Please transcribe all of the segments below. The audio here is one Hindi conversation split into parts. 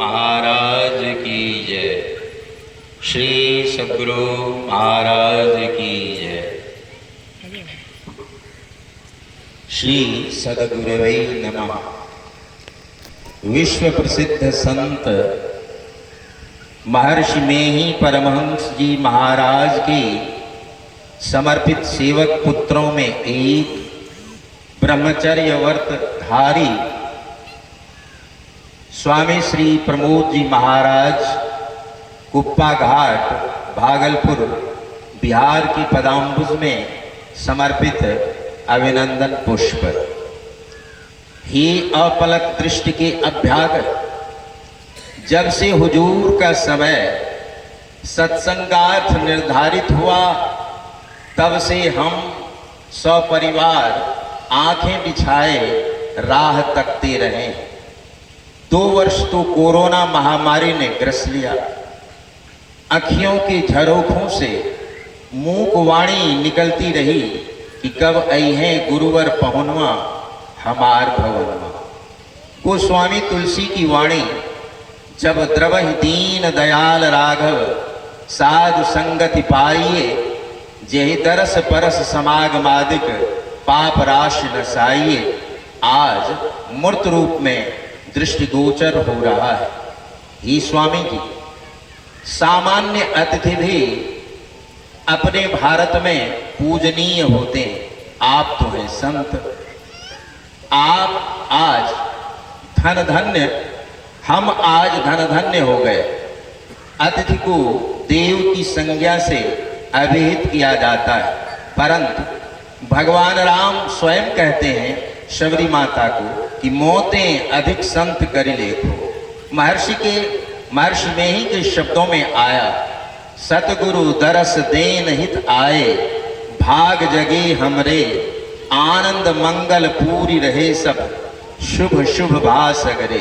महाराज की जय। श्री सद्गुरु महाराज की जय। श्री सद्गुरुवे नमः। विश्व प्रसिद्ध संत महर्षि में ही परमहंस जी महाराज के समर्पित सेवक पुत्रों में एक ब्रह्मचर्य व्रत धारी स्वामी श्री प्रमोद जी महाराज कुप्पा घाट भागलपुर बिहार की पदाम्बुज में समर्पित अभिनंदन पुष्प। हे अपलक दृष्टि के अभ्यागत, जब से हुजूर का समय सत्संगार्थ निर्धारित हुआ तब से हम सपरिवार आंखें बिछाए राह तकते रहे। 2 वर्ष तो कोरोना महामारी ने ग्रस लिया। अखियों के झरोखों से मूक वाणी निकलती रही कि कब अइहें गुरुवर पहुनवा हमार भवनवा। गोस्वामी तुलसी की वाणी, जब द्रवहि दीन दयाल राघव साधु संगति पाइए, जेहि दरस परस समागमादिक पाप राशि नसाइए, आज मूर्त रूप में दृष्टिगोचर हो रहा है। ही स्वामी जी, सामान्य अतिथि भी अपने भारत में पूजनीय होते हैं, आप तो हैं संत। आप आज धन धन्य, हम आज धन धन्य हो गए। अतिथि को देव की संज्ञा से अभिहित किया जाता है, परंतु भगवान राम स्वयं कहते हैं शबरी माता को कि मोतें अधिक संत करि लेखो। महर्षि में ही के शब्दों में आया, सतगुरु दरस देन हित आए, भाग जगे हमरे, आनंद मंगल पूरी रहे सब, शुभ शुभ भास अगरे।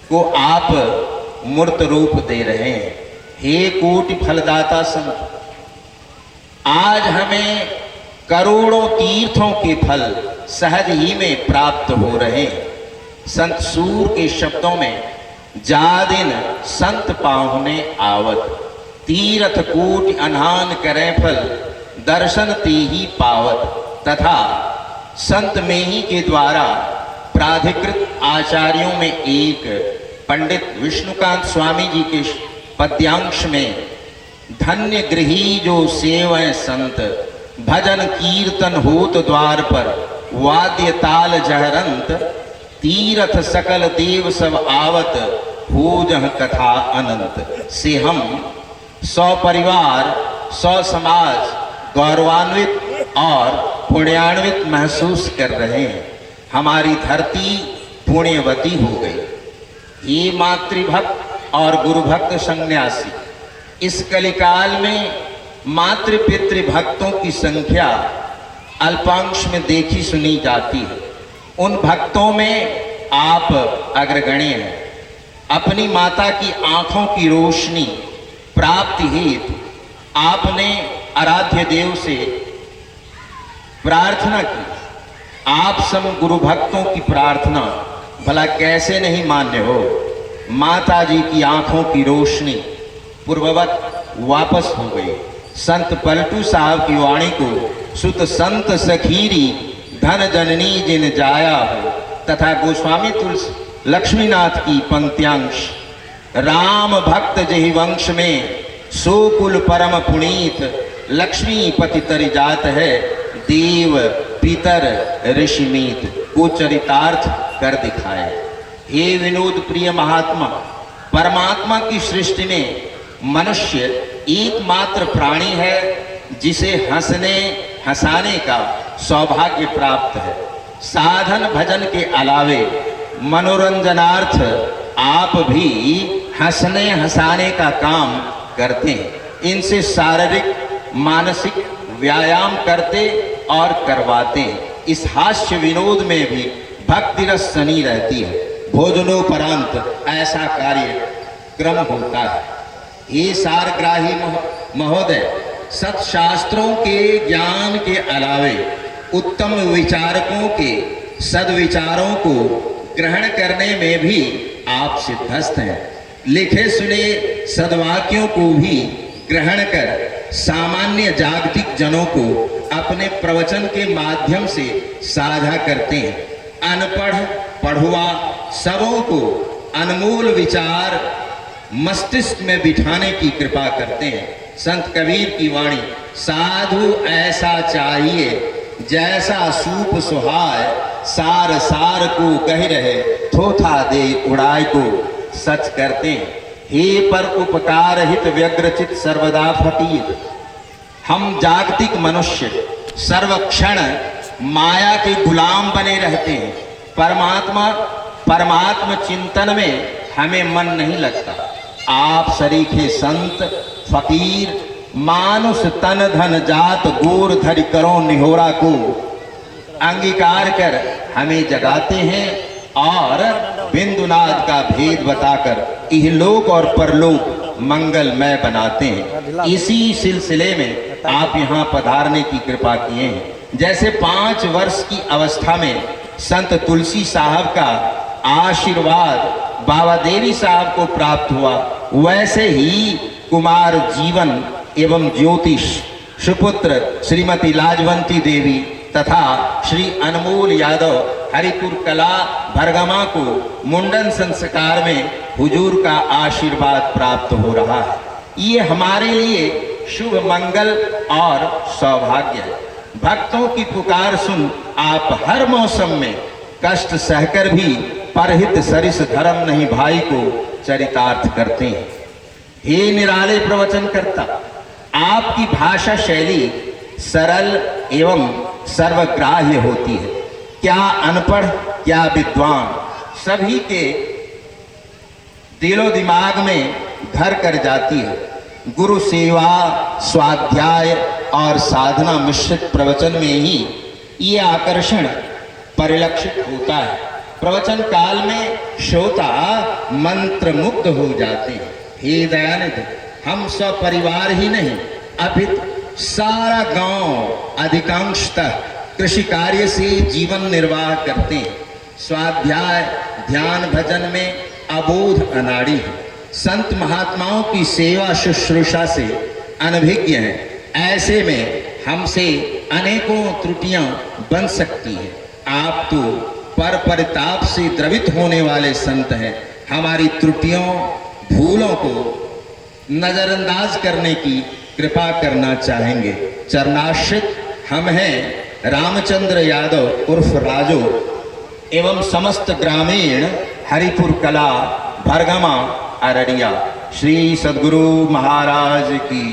को आप मूर्त रूप दे रहे हैं। हे कोटि फलदाता संत, आज हमें करोड़ों तीर्थों के फल सहज ही में प्राप्त हो रहे हैं। संत सूर के शब्दों में, जा दिन संत पाहुने आवत, तीर्थ कोटि अनहान करें फल, दर्शन ते ही पावत। तथा संत में ही के द्वारा प्राधिकृत आचार्यों में एक पंडित विष्णुकांत स्वामी जी के पद्यांश में, धन्य गृही जो सेवय संत, भजन कीर्तन होत द्वार पर, वाद्य ताल जहरंत, तीर्थ सकल देव सब आवत, हो जह कथा अनंत। से हम सपरिवार समाज गौरवान्वित और पुण्यान्वित महसूस कर रहे हैं। हमारी धरती पुण्यवती हो गई। ये मातृभक्त और गुरुभक्त सन्यासी, इस कलिकाल में मातृ पितृ भक्तों की संख्या अल्पांश में देखी सुनी जाती है। उन भक्तों में आप अग्रगण्य हैं। अपनी माता की आंखों की रोशनी प्राप्ति हेतु आपने आराध्य देव से प्रार्थना की। आप सम गुरु भक्तों की प्रार्थना भला कैसे नहीं मान्य हो। माता जी की आंखों की रोशनी पूर्ववत वापस हो गई। संत पलटू साहब की वाणी को, सुत संत सखीरी धन जननी जिन जाया हो, तथा गोस्वामी तुलसी लक्ष्मीनाथ की पंक्त्यांश, राम भक्त जहि वंश में सो कुल परम पुनीत, लक्ष्मीपति तरि जात है, देव पितर ऋषिमीत, को चरितार्थ कर दिखाए। हे विनोद प्रिय महात्मा, परमात्मा की सृष्टि में मनुष्य एकमात्र प्राणी है जिसे हंसने हंसाने का सौभाग्य प्राप्त है। साधन भजन के अलावे मनोरंजनार्थ आप भी हंसने हंसाने का काम करते हैं। इनसे शारीरिक मानसिक व्यायाम करते और करवाते हैं। इस हास्य विनोद में भी भक्ति रस सनी रहती है। भोजनोपरांत ऐसा कार्यक्रम होता है। ये सारग्राही महोदय, सत्शास्त्रों के ज्ञान के अलावे उत्तम विचारकों के सद्विचारों को ग्रहण करने में भी आप सिद्धस्थ हैं। लिखे सुने सद्वाक्यों को भी ग्रहण कर सामान्य जागतिक जनों को अपने प्रवचन के माध्यम से साझा करते हैं। अनपढ़ पढ़ुआ सबों को अनमोल विचार मस्तिष्क में बिठाने की कृपा करते हैं। संत कबीर की वाणी, साधु ऐसा चाहिए जैसा सूप सुहाय, सार सार को कह रहे थोथा दे उड़ाई को सच करते हैं। हे पर उपकार हित व्यग्रचित सर्वदा फकीर, हम जागतिक मनुष्य सर्वक्षण माया के गुलाम बने रहते हैं। परमात्मा चिंतन में हमें मन नहीं लगता। आप सरीखे संत फकीर मानुष तन धन जात गोर धरि करो निहोरा को अंगीकार कर हमें जगाते हैं और बिंदुनाद का भेद बताकर इहलोक और परलोक मंगलमय बनाते हैं। इसी सिलसिले में आप यहाँ पधारने की कृपा किए हैं। जैसे 5 वर्ष की अवस्था में संत तुलसी साहब का आशीर्वाद बाबा देवी साहब को प्राप्त हुआ, वैसे ही कुमार जीवन एवं ज्योतिष सुपुत्र श्रीमती लाजवंती देवी तथा श्री अनमोल यादव हरिपुर कला भरगमा को मुंडन संस्कार में हुजूर का आशीर्वाद प्राप्त हो रहा है। ये हमारे लिए शुभ मंगल और सौभाग्य है। भक्तों की पुकार सुन आप हर मौसम में कष्ट सहकर भी परहित सरिस धर्म नहीं भाई को चरितार्थ करते हैं। हे निराले प्रवचन करता, आपकी भाषा शैली सरल एवं सर्वग्राह्य होती है। क्या अनपढ़ क्या विद्वान सभी के दिलो दिमाग में घर कर जाती है। गुरु सेवा स्वाध्याय और साधना मिश्रित प्रवचन में ही ये आकर्षण परिलक्षित होता है। प्रवचन काल में श्रोता मंत्र मुग्ध हो जाते हैं। हे दयानिधि, हम सपरिवार ही नहीं अपितु सारा गांव अधिकांशतः कृषि कार्य से जीवन निर्वाह करते हैं। स्वाध्याय ध्यान भजन में अबोध अनाड़ी है। संत महात्माओं की सेवा शुश्रूषा से अनभिज्ञ हैं। ऐसे में हमसे अनेकों त्रुटियां बन सकती हैं। आप तो पर परिताप से द्रवित होने वाले संत हैं। हमारी त्रुटियों भूलों को नजरअंदाज करने की कृपा करना चाहेंगे। चरणाश्रित हम हैं रामचंद्र यादव उर्फ राजू एवं समस्त ग्रामीण हरिपुर कला भरगमा अररिया। श्री सद्गुरु महाराज की